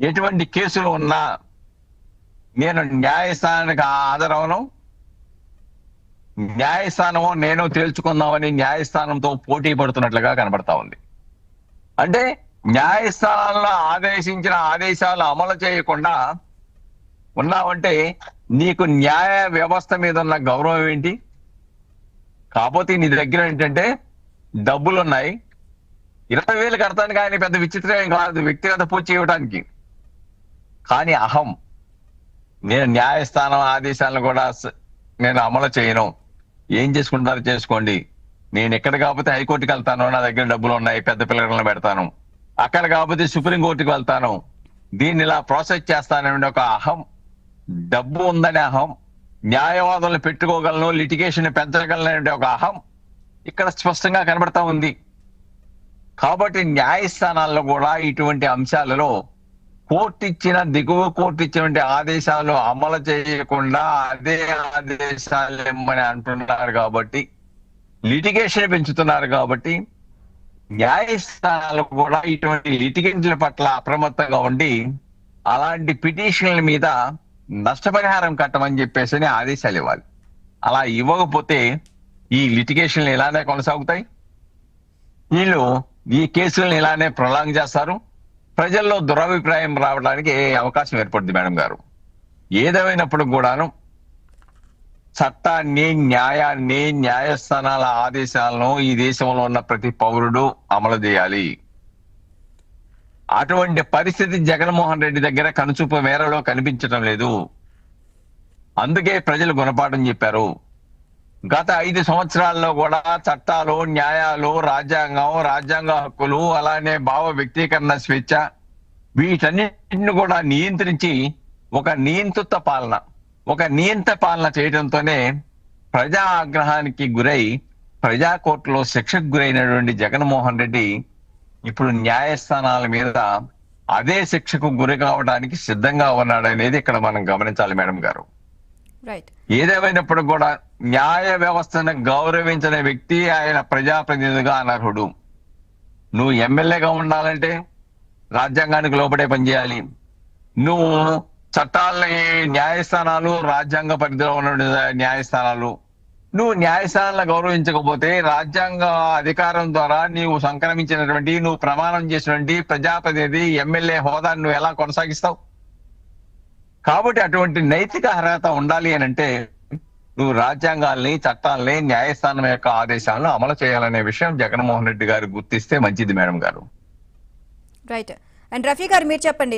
ఎటువంటి కేసులు ఉన్నా నేను న్యాయస్థానానికి హాజరవను, న్యాయస్థానము నేను తేల్చుకుందామని న్యాయస్థానంతో పోటీ పడుతున్నట్లుగా కనబడతా ఉంది. అంటే న్యాయస్థానంలో ఆదేశించిన ఆదేశాలు అమలు చేయకుండా ఉన్నావంటే నీకు న్యాయ వ్యవస్థ మీద ఉన్న గౌరవం ఏంటి? కాకపోతే నీ దగ్గర ఏంటంటే డబ్బులు ఉన్నాయి, 20,000 కడతానికి ఆయన పెద్ద విచిత్రం ఏం కాదు వ్యక్తిగత పూజ చేయడానికి. కానీ అహం, నేను న్యాయస్థానం ఆదేశాలను కూడా నేను అమలు చేయను, ఏం చేసుకుంటారో చేసుకోండి, నేను ఎక్కడ కాకపోతే హైకోర్టుకి వెళ్తాను, నా దగ్గర డబ్బులు ఉన్నాయి, పెద్ద పిల్లలను పెడతాను, అక్కడ కాకపోతే సుప్రీంకోర్టుకి వెళ్తాను, దీన్ని ఇలా ప్రాసెస్ చేస్తానని ఒక అహం, డబ్బు ఉందనే అహం, న్యాయవాదులను పెట్టుకోగలను, లిటిగేషన్ పెంచగలను ఒక అహం ఇక్కడ స్పష్టంగా కనబడతా ఉంది. కాబట్టి న్యాయస్థానాల్లో కూడా ఇటువంటి అంశాలలో కోర్టు ఇచ్చిన దిగువ కోర్టు ఇచ్చినటువంటి ఆదేశాలు అమలు చేయకుండా అదే ఆదేశాలు ఇమ్మని అంటున్నారు కాబట్టి, లిటిగేషన్ పెంచుతున్నారు కాబట్టి న్యాయస్థానాలు కూడా ఇటువంటి లిటిగేషన్ల పట్ల అప్రమత్తంగా ఉండి అలాంటి పిటిషన్ల మీద నష్టపరిహారం కట్టమని చెప్పేసి ఆదేశాలు ఇవ్వాలి. అలా ఇవ్వకపోతే ఈ లిటిగేషన్లు ఇలానే కొనసాగుతాయి, వీళ్ళు ఈ కేసులను ఇలానే ప్రొలాంగ్ చేస్తారు, ప్రజల్లో దురభిప్రాయం రావడానికి అవకాశం ఏర్పడుతుంది. మేడం గారు, ఏదేమైనప్పుడు కూడాను చట్టాన్ని, న్యాయాన్ని, న్యాయస్థానాల ఆదేశాలను ఈ దేశంలో ఉన్న ప్రతి పౌరుడు అమలు చేయాలి. అటువంటి పరిస్థితి జగన్మోహన్ రెడ్డి దగ్గర కనుచూపు మేరలో కనిపించడం లేదు. అందుకే ప్రజలు గుణపాఠం చెప్పారు. గత 5 సంవత్సరాల్లో కూడా చట్టాలు, న్యాయాలు, రాజ్యాంగం, రాజ్యాంగ హక్కులు, అలానే భావ వ్యక్తీకరణ స్వేచ్ఛ, వీటన్నిటిని కూడా నియంత్రించి ఒక నియంత్రిత పాలన చేయడంతోనే ప్రజా ఆగ్రహానికి గురై ప్రజా కోర్టులో శిక్షకు గురైనటువంటి జగన్మోహన్ రెడ్డి ఇప్పుడు న్యాయస్థానాల మీద అదే శిక్షకు గురి కావడానికి సిద్ధంగా ఉన్నాడనేది ఇక్కడ మనం గమనించాలి. మేడం గారు, ఏదేమైనప్పుడు కూడా న్యాయ వ్యవస్థను గౌరవించిన వ్యక్తి ఆయన ప్రజాప్రతినిధిగా అనర్హుడు. నువ్వు ఎమ్మెల్యేగా ఉండాలంటే రాజ్యాంగానికి లోబడే పనిచేయాలి. నువ్వు చట్టాలని, న్యాయస్థానాలు రాజ్యాంగ పరిధిలో ఉన్న న్యాయస్థానాలు, నువ్వు న్యాయస్థానాలను గౌరవించకపోతే రాజ్యాంగ అధికారం ద్వారా నీవు సంక్రమించినటువంటి, నువ్వు ప్రమాణం చేసినటువంటి ప్రజాప్రతినిధి, ఎమ్మెల్యే హోదాను నువ్వు ఎలా కొనసాగిస్తావు? కాబట్టి అటువంటి నైతిక అర్హత ఉండాలి అని అంటే నువ్వు రాజ్యాంగాల్ని, చట్టాలని, న్యాయస్థానం యొక్క ఆదేశాలను అమలు చేయాలనే విషయం జగన్మోహన్ రెడ్డి గారు గుర్తిస్తే మంచిది. మేడం గారు, రైట్. అండ్ రఫీ గారు, మీరు చెప్పండి,